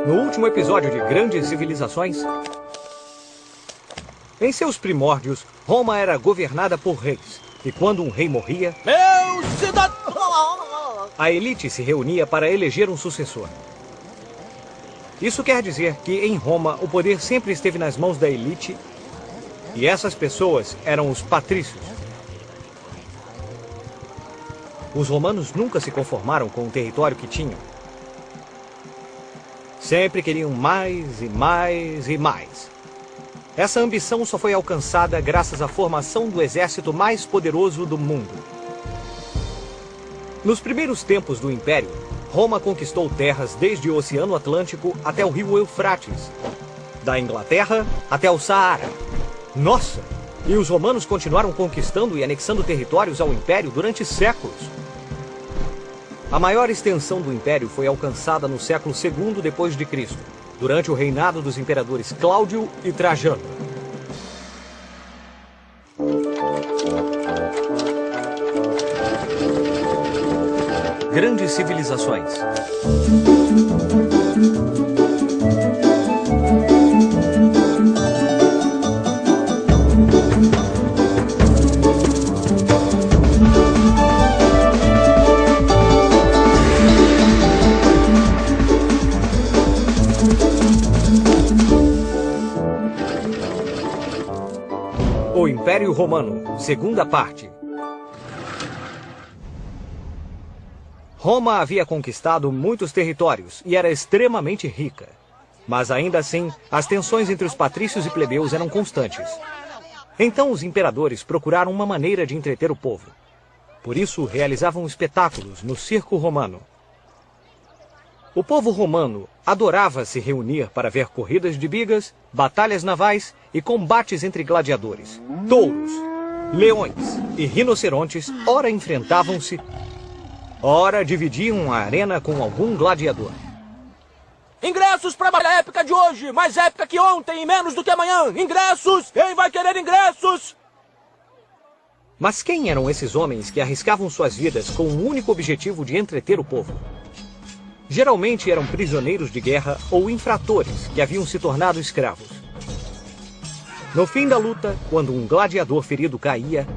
No último episódio de Grandes Civilizações, em seus primórdios, Roma era governada por reis. E quando um rei morria, Meu cidadão! a elite se reunia para eleger um sucessor. Isso quer dizer que em Roma o poder sempre esteve nas mãos da elite, e essas pessoas eram os patrícios. Os romanos nunca se conformaram com o território que tinham. Sempre queriam mais e mais e mais. Essa ambição só foi alcançada graças à formação do exército mais poderoso do mundo. Nos primeiros tempos do Império, Roma conquistou terras desde o Oceano Atlântico até o rio Eufrates, da Inglaterra até o Saara. Nossa! E os romanos continuaram conquistando e anexando territórios ao Império durante séculos. A maior extensão do Império foi alcançada no século II depois de Cristo, durante o reinado dos imperadores Cláudio e Trajano. Grandes Civilizações. O Império Romano, segunda parte. Roma havia conquistado muitos territórios e era extremamente rica. Mas ainda assim, as tensões entre os patrícios e plebeus eram constantes. Então os imperadores procuraram uma maneira de entreter o povo. Por isso, realizavam espetáculos no circo romano. O povo romano adorava se reunir para ver corridas de bigas, batalhas navais e combates entre gladiadores. Touros, leões e rinocerontes ora enfrentavam-se, ora dividiam a arena com algum gladiador. Ingressos para a época de hoje, mais épica que ontem e menos do que amanhã. Ingressos! Quem vai querer ingressos? Mas quem eram esses homens que arriscavam suas vidas com o único objetivo de entreter o povo? Geralmente eram prisioneiros de guerra ou infratores que haviam se tornado escravos. No fim da luta, quando um gladiador ferido caía,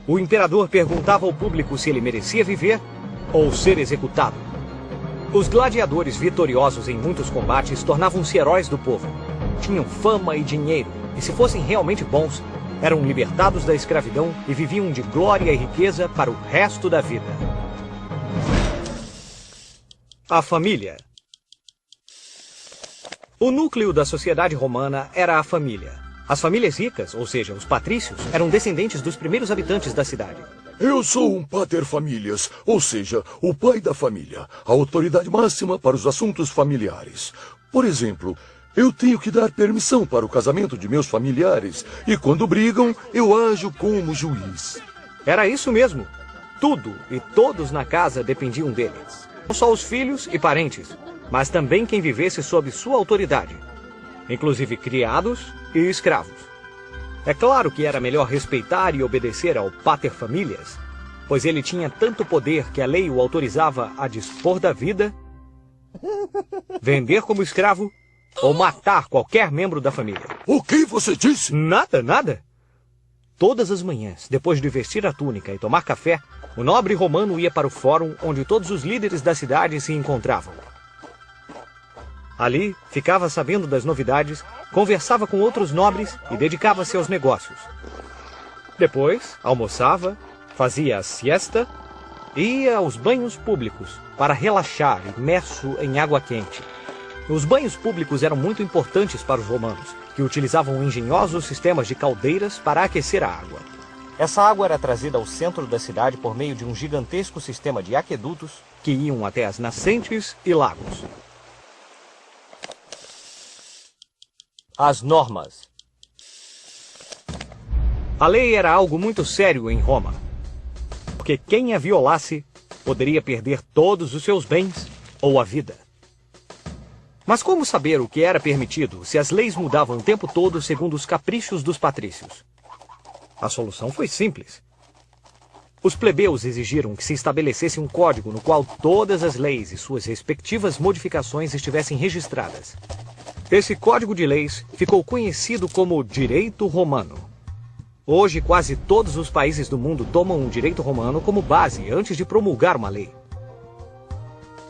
o imperador perguntava ao público se ele merecia viver ou ser executado. Os gladiadores vitoriosos em muitos combates tornavam-se heróis do povo. Tinham fama e dinheiro, e se fossem realmente bons, eram libertados da escravidão e viviam de glória e riqueza para o resto da vida. A família. O núcleo da sociedade romana era a família. As famílias ricas, ou seja, os patrícios, eram descendentes dos primeiros habitantes da cidade. Eu sou um pater familias, ou seja, o pai da família, a autoridade máxima para os assuntos familiares. Por exemplo, eu tenho que dar permissão para o casamento de meus familiares, e quando brigam, eu ajo como juiz. Era isso mesmo. Tudo e todos na casa dependiam dele. Não só os filhos e parentes, mas também quem vivesse sob sua autoridade, inclusive criados e escravos. É claro que era melhor respeitar e obedecer ao pater familias, pois ele tinha tanto poder que a lei o autorizava a dispor da vida, vender como escravo ou matar qualquer membro da família. O que você disse? Nada, nada. Todas as manhãs, depois de vestir a túnica e tomar café, o nobre romano ia para o fórum onde todos os líderes da cidade se encontravam. Ali, ficava sabendo das novidades, conversava com outros nobres e dedicava-se aos negócios. Depois, almoçava, fazia a siesta e ia aos banhos públicos para relaxar, imerso em água quente. Os banhos públicos eram muito importantes para os romanos, que utilizavam engenhosos sistemas de caldeiras para aquecer a água. Essa água era trazida ao centro da cidade por meio de um gigantesco sistema de aquedutos que iam até as nascentes e lagos. As normas. A lei era algo muito sério em Roma, porque quem a violasse poderia perder todos os seus bens ou a vida. Mas como saber o que era permitido se as leis mudavam o tempo todo segundo os caprichos dos patrícios? A solução foi simples. Os plebeus exigiram que se estabelecesse um código no qual todas as leis e suas respectivas modificações estivessem registradas. Esse código de leis ficou conhecido como Direito Romano. Hoje, quase todos os países do mundo tomam o direito romano como base antes de promulgar uma lei.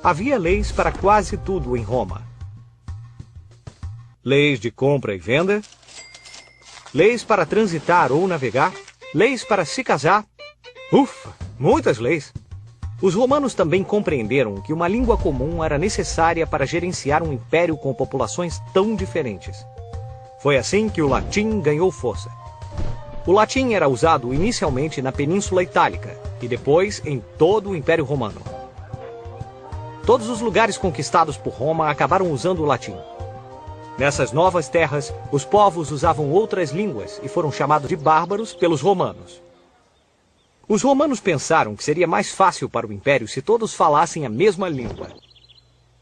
Havia leis para quase tudo em Roma. Leis de compra e venda, leis para transitar ou navegar, leis para se casar. Ufa, muitas leis. Os romanos também compreenderam que uma língua comum era necessária para gerenciar um império com populações tão diferentes. Foi assim que o latim ganhou força. O latim era usado inicialmente na Península Itálica e depois em todo o Império Romano. Todos os lugares conquistados por Roma acabaram usando o latim. Nessas novas terras, os povos usavam outras línguas e foram chamados de bárbaros pelos romanos. Os romanos pensaram que seria mais fácil para o império se todos falassem a mesma língua.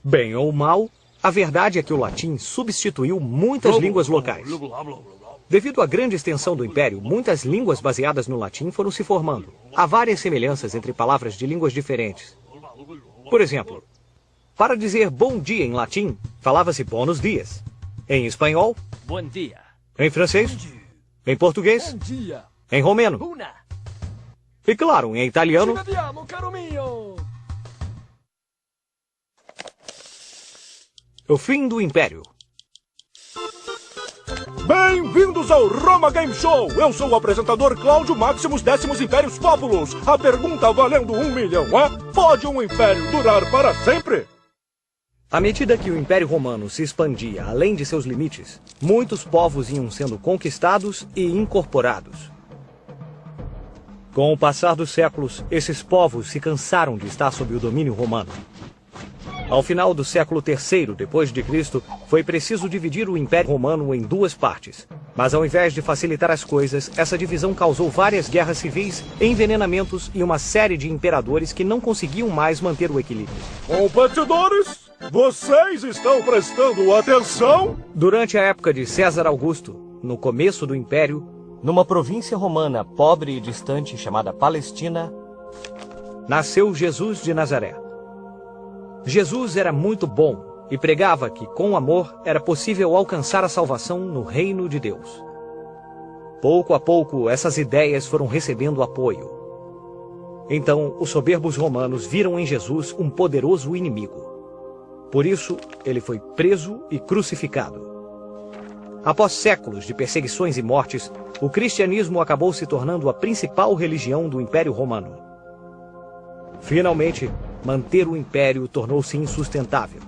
Bem ou mal, a verdade é que o latim substituiu muitas línguas locais. Devido à grande extensão do império, muitas línguas baseadas no latim foram se formando. Há várias semelhanças entre palavras de línguas diferentes. Por exemplo, para dizer bom dia em latim, falava-se buenos dias. Em espanhol, Bom dia. em francês, em português, Bom dia. em romeno. Una. E claro, em italiano. Ci vediamo, caro mio. O fim do Império. Bem-vindos ao Roma Game Show! Eu sou o apresentador Cláudio Maximus Décimos Impérios Fábulos. A pergunta valendo 1 milhão é: pode um império durar para sempre? À medida que o Império Romano se expandia além de seus limites, muitos povos iam sendo conquistados e incorporados. Com o passar dos séculos, esses povos se cansaram de estar sob o domínio romano. Ao final do século III d.C., foi preciso dividir o Império Romano em duas partes. Mas ao invés de facilitar as coisas, essa divisão causou várias guerras civis, envenenamentos e uma série de imperadores que não conseguiam mais manter o equilíbrio. Competidores, vocês estão prestando atenção? Durante a época de César Augusto, no começo do Império, numa província romana pobre e distante chamada Palestina, nasceu Jesus de Nazaré. Jesus era muito bom e pregava que, com amor, era possível alcançar a salvação no reino de Deus. Pouco a pouco, essas ideias foram recebendo apoio. Então, os soberbos romanos viram em Jesus um poderoso inimigo. Por isso, ele foi preso e crucificado. Após séculos de perseguições e mortes, o cristianismo acabou se tornando a principal religião do Império Romano. Finalmente, manter o império tornou-se insustentável.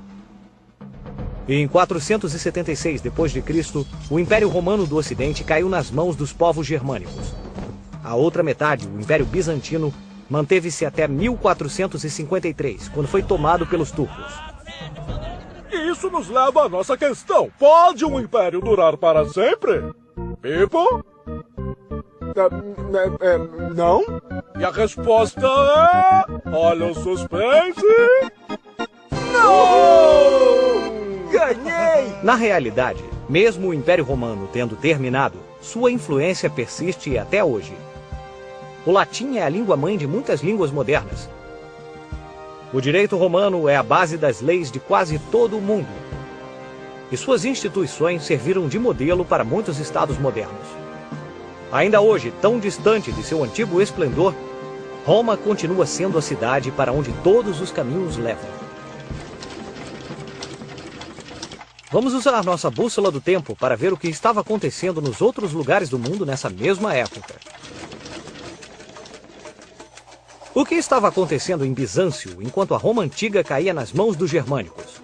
E em 476 d.C., o Império Romano do Ocidente caiu nas mãos dos povos germânicos. A outra metade, o Império Bizantino, manteve-se até 1453, quando foi tomado pelos turcos. Isso nos leva à nossa questão. Pode um império durar para sempre? Pipo? Não? E a resposta é... olha o suspense... Não! Ganhei! Na realidade, mesmo o Império Romano tendo terminado, sua influência persiste até hoje. O latim é a língua-mãe de muitas línguas modernas. O direito romano é a base das leis de quase todo o mundo. E suas instituições serviram de modelo para muitos estados modernos. Ainda hoje, tão distante de seu antigo esplendor, Roma continua sendo a cidade para onde todos os caminhos levam. Vamos usar nossa bússola do tempo para ver o que estava acontecendo nos outros lugares do mundo nessa mesma época. O que estava acontecendo em Bizâncio enquanto a Roma antiga caía nas mãos dos germânicos?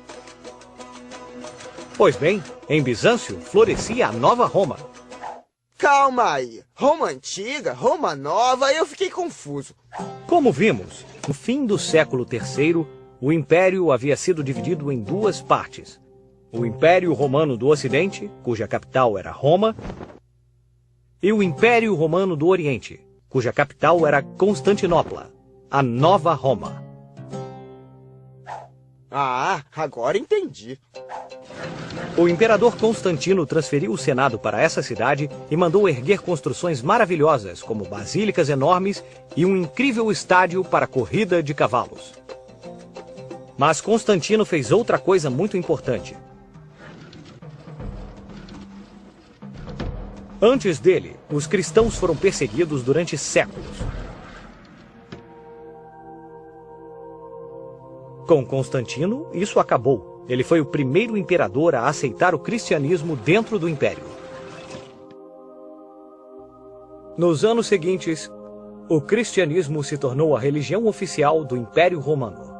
Pois bem, em Bizâncio florescia a nova Roma. Calma aí. Roma antiga, Roma nova, eu fiquei confuso. Como vimos, no fim do século III, o Império havia sido dividido em duas partes. O Império Romano do Ocidente, cuja capital era Roma, e o Império Romano do Oriente, cuja capital era Constantinopla, a Nova Roma. Ah, agora entendi. O imperador Constantino transferiu o Senado para essa cidade e mandou erguer construções maravilhosas, como basílicas enormes e um incrível estádio para corrida de cavalos. Mas Constantino fez outra coisa muito importante. Antes dele, os cristãos foram perseguidos durante séculos. Com Constantino, isso acabou. Ele foi o primeiro imperador a aceitar o cristianismo dentro do império. Nos anos seguintes, o cristianismo se tornou a religião oficial do Império Romano.